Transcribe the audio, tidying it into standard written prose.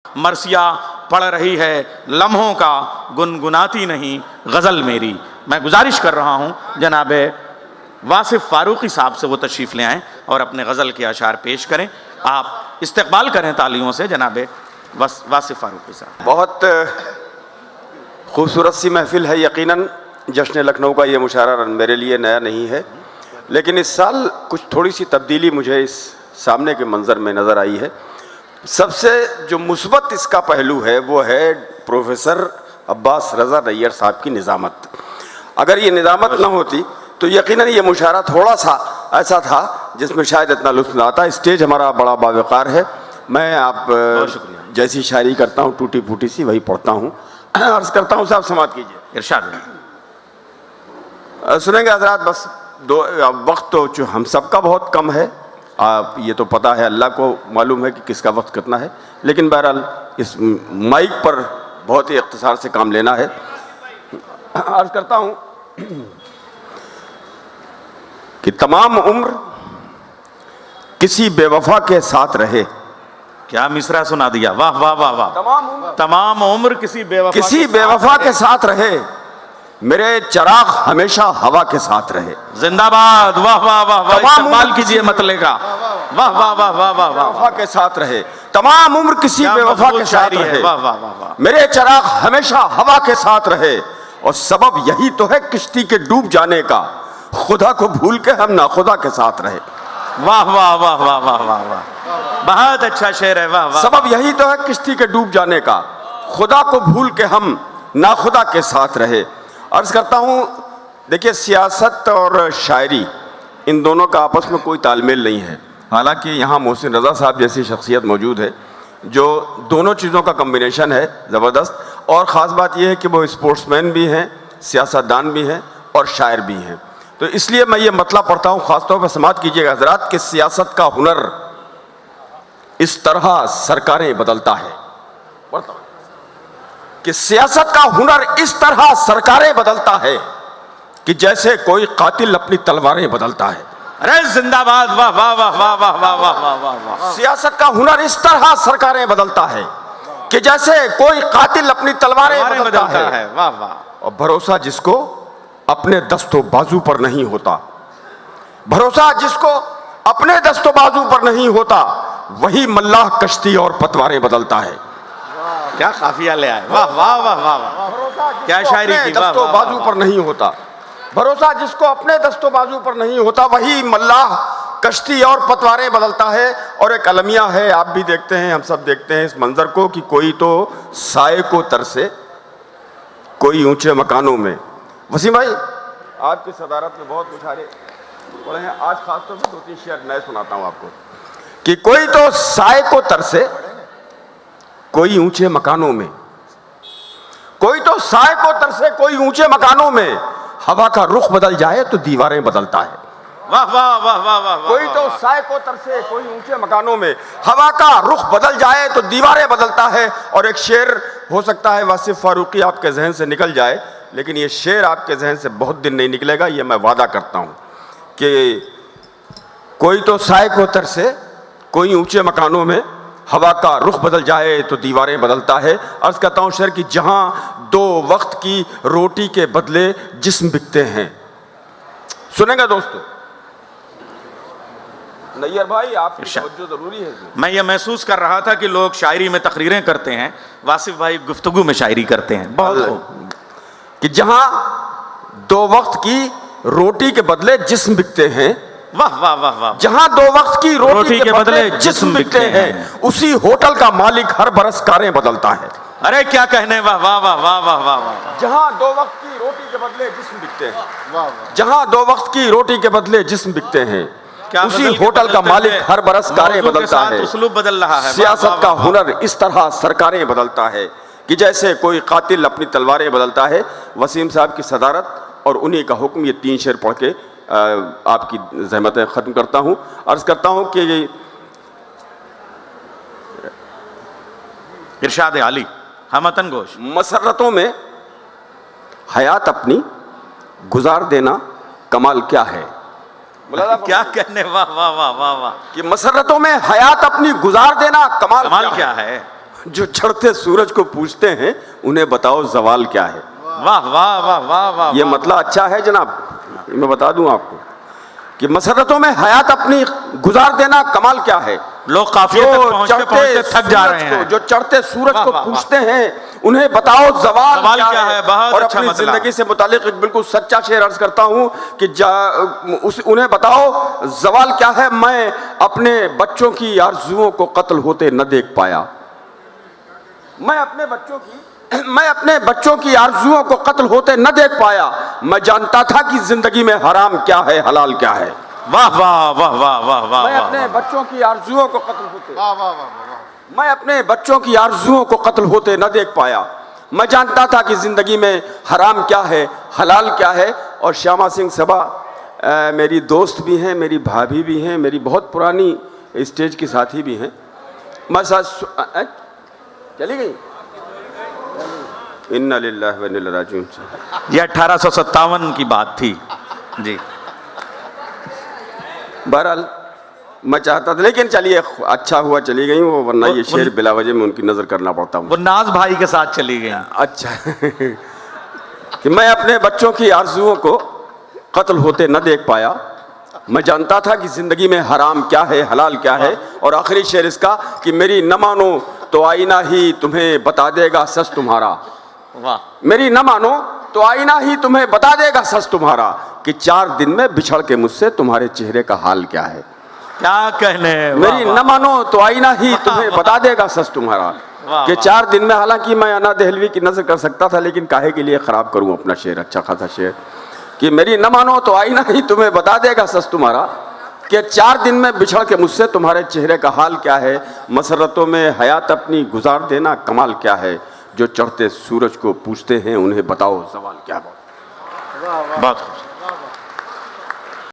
मरसिया पढ़ रही है लम्हों का गुनगुनाती नहीं गज़ल मेरी। मैं गुजारिश कर रहा हूँ जनाब वासिफ़ फ़ारूक़ी साहब से वो तशरीफ़ ले आएँ और अपने गज़ल के अशार पेश करें। आप इस्तक़बाल करें तालियों से जनाब वासिफ़ फ़ारूक़ी साहब। बहुत खूबसूरत सी महफ़िल है। यकीनन जश्न लखनऊ का ये मुशायरा मेरे लिए नया नहीं है, लेकिन इस साल कुछ थोड़ी सी तब्दीली मुझे इस सामने के मंज़र में नज़र आई है। सबसे जो मुस्बत इसका पहलू है वो है प्रोफेसर अब्बास रज़ा नैयर साहब की निज़ामत। अगर ये निज़ामत ना होती तो यकीनन ये मुशायरा थोड़ा सा ऐसा था जिसमें शायद इतना लुत्फ़ ना आता। स्टेज हमारा बड़ा बावक़ार है। मैं आप जैसी शायरी करता हूँ टूटी फूटी सी वही पढ़ता हूँ। अर्ज़ करता हूँ साहब समात कीजिए। इरशाद सुनेंगे हज़रात। बस दो वक्त तो जो हम सब का बहुत कम है, आप ये तो पता है, अल्लाह को मालूम है कि किसका वक्त कितना है, लेकिन बहरहाल इस माइक पर बहुत ही इख्तिसार से काम लेना है। अर्ज़ करता हूँ कि तमाम उम्र किसी बेवफा के साथ रहे। क्या मिसरा सुना दिया, वाह वाह वाह वाह। तमाम उम्र किसी बेवफा के साथ रहे, मेरे चिराग हमेशा हवा के साथ रहे। जिंदाबाद, वाह वाह वाह वाह। इस्तेमाल कीजिए मतले का, वाह वाह वाह वाह वाह वाह। बेवफा के साथ रहे, तमाम उम्र किसी बेवफा के साथ रहे, वाह वाह वाह वाह। मेरे चिराग हमेशा हवा के साथ रहे, और सबब यही तो है किश्ती के डूब जाने का, खुदा को भूल के हम नाखुदा के साथ रहे। वाह वाह वाह वाह वाह वाह वाह, बहुत अच्छा शेर है, वाह वाह। सबब यही तो है किश्ती के डूब जाने का, खुदा को भूल के हम नाखुदा के साथ रहे। अर्ज़ करता हूँ, देखिए सियासत और शायरी इन दोनों का आपस में कोई तालमेल नहीं है। हालांकि यहाँ मोहसिन रज़ा साहब जैसी शख्सियत मौजूद है जो दोनों चीज़ों का कम्बिनेशन है ज़बरदस्त। और ख़ास बात यह है कि वो स्पोर्ट्समैन भी हैं, सियासतदान भी हैं और शायर भी हैं। तो इसलिए मैं ये मतला पढ़ता हूँ, ख़ासतौर पर समात कीजिएगा हज़रात, कि सियासत का हुनर इस तरह सरकारें बदलता है। पढ़ता हूँ कि सियासत का हुनर इस तरह सरकारें बदलता है कि जैसे कोई कातिल अपनी तलवारें बदलता है। अरे जिंदाबाद, वाह वाह वाह वाह वाह वाह वाह वाह वाह वाह। सियासत का हुनर इस तरह सरकारें बदलता है कि जैसे कोई कातिल अपनी तलवारें बदलता है। वाह वाह। और भरोसा जिसको अपने दस्तों बाजू पर नहीं होता, भरोसा जिसको अपने दस्तों बाजू पर नहीं होता, वही मल्लाह कश्ती और पतवारें बदलता है। क्या काफिया ले आए, वाह वाह वाह वाह वाह। क्या शायरी की, दस्तों बाजू पर नहीं होता, भरोसा जिसको अपने दस्तों बाजू पर नहीं होता, वही मल्लाह कश्ती और पतवारें बदलता है। और एक अलमिया है, आप भी देखते हैं, हम सब देखते हैं इस मंजर को, कि कोई तो साए को तरसे, कोई ऊंचे मकानों में। वसीम भाई, आपकी सदारत में बहुत मुशायरे पढ़े हैं, आज खासतौर से 2-3 शेर नए सुनाता हूँ आपको। कि कोई तो साए को तरसे, कोई ऊंचे मकानों में, कोई तो साए को तरसे कोई ऊंचे मकानों में, हवा का रुख बदल जाए तो दीवारें बदलता है। वाह वाह वाह वाह वाह। कोई तो साए को तरसे कोई ऊंचे मकानों में, हवा का रुख बदल जाए तो दीवारें बदलता है। और एक शेर हो सकता है वासिफ़ फ़ारूक़ी आपके जहन से निकल जाए, लेकिन ये शेर आपके जहन से बहुत दिन नहीं निकलेगा, ये मैं वादा करता हूँ। कि कोई तो साए को तरसे कोई ऊंचे मकानों में, हवा का रुख बदल जाए तो दीवारें बदलता है। अर्ज़ करता हूँ शेर कि जहाँ 2 वक्त की रोटी के बदले जिस्म बिकते हैं। सुनेंगे दोस्तों? नैयर भाई, आपकी तवज्जो जरूरी है। मैं ये महसूस कर रहा था कि लोग शायरी में तकरीरें करते हैं, वासिफ़ भाई गुफ्तगू में शायरी करते हैं। बहुत कि जहाँ 2 वक्त की रोटी के बदले जिस्म बिकते हैं, वाह वाह वाह वाह। जहाँ 2 वक्त की रोटी के बदले जिस्म बिकते हैं, उसी होटल का मालिक हर बरस कारें बदलता है। अरे क्या कहने, वाह वाह वाह वाह वाह वाह वाह। जहाँ 2 वक्त की रोटी के बदले जिस्म बिकते हैं, जहाँ 2 वक्त की रोटी के बदले जिस्म बिकते हैं, उसी होटल का मालिक हर बरस कारें बदलता है। उसलूब बदल रहा है। सियासत का हुनर इस तरह सरकारें बदलता है कि जैसे कोई कातिल अपनी तलवारें बदलता है। वसीम साहब की सदारत और उन्हीं का हुक्म, ये 3 शेर पढ़ के आपकी ज़हमतें ख़त्म करता हूँ। अर्ज़ करता हूँ कि इरशाद आली हमतन गोश, मसरतों में हयात अपनी गुजार देना कमाल क्या है। क्या कहने, वाह वाह वाह वाह वाह। कि मसरतों में हयात अपनी गुजार देना कमाल क्या है। जो चढ़ते सूरज को पूछते हैं उन्हें बताओ जवाल क्या है। वाह वाह वाह वाह वाह। ये मतलब अच्छा है जनाब, मैं बता दूं आपको कि मसरतों में हयात अपनी गुजार देना कमाल क्या है। लोग काफिले तक पहुंचते पहुंचते थक जा रहे हैं। जो चढ़ते सूरज वाह, को वाह, पूछते हैं उन्हें बताओ जवाल क्या है। बहुत और अच्छा अपनी मतलब। जिंदगी से मुतालिक एक बिल्कुल सच्चा शेर अर्ज करता हूं कि उन्हें बताओ जवाल क्या है। मैं अपने बच्चों की आरजुओं को कत्ल होते न देख पाया। मैं अपने बच्चों की आरजुओं को कत्ल होते न देख पाया। मैं जानता था कि जिंदगी में हराम क्या है, हलाल क्या है। वाह वाह वाह वाह वाह वाह। मैं अपने बच्चों की आरजुओं को कत्ल होते मैं अपने बच्चों की आरजुओं को कत्ल होते न देख पाया। मैं जानता था कि जिंदगी में हराम क्या है, हलाल क्या है। और श्यामा सिंह सबा मेरी दोस्त भी हैं, मेरी भाभी भी हैं, मेरी बहुत पुरानी स्टेज की साथी भी हैं। मैं साथ चली गई। इन्ना लिल्लाहि व इन्ना इलैहि राजिऊन। ये 1857 की बात थी जी। बहरहाल मैं चाहता था, लेकिन चलिए अच्छा हुआ चली गई वो, वरना ये शेर बिला वजह में उनकी नजर करना पड़ता। वो नाज भाई के साथ चली गई। अच्छा कि मैं अपने बच्चों की आरजुओं को कत्ल होते न देख पाया। मैं जानता था कि जिंदगी में हराम क्या है, हलाल क्या है। और आखिरी शेर इसका कि मेरी न मानो तो आईना ही तुम्हें बता देगा सच तुम्हारा। वाह। मेरी न मानो तो आईना ही तुम्हें बता देगा सच तुम्हारा कि 4 दिन में बिछड़ के मुझसे तुम्हारे चेहरे का हाल क्या है। क्या कहने। मेरी न मानो तो आईना ही तुम्हें बता देगा सच तुम्हारा कि 4 दिन में। हालांकि मैं अन्ना दहलवी की नजर कर सकता था, लेकिन काहे के लिए खराब करूं अपना शेर, अच्छा खासा शेर कि मेरी न मानो तो आईना ही तुम्हें बता देगा सच तुम्हारा कि 4 दिन में बिछड़ के मुझसे तुम्हारे चेहरे का हाल क्या है। मसरतों में हयात अपनी गुजार देना कमाल क्या है। जो चढ़ते सूरज को पूछते हैं उन्हें बताओ सवाल क्या है। बहुत खूब।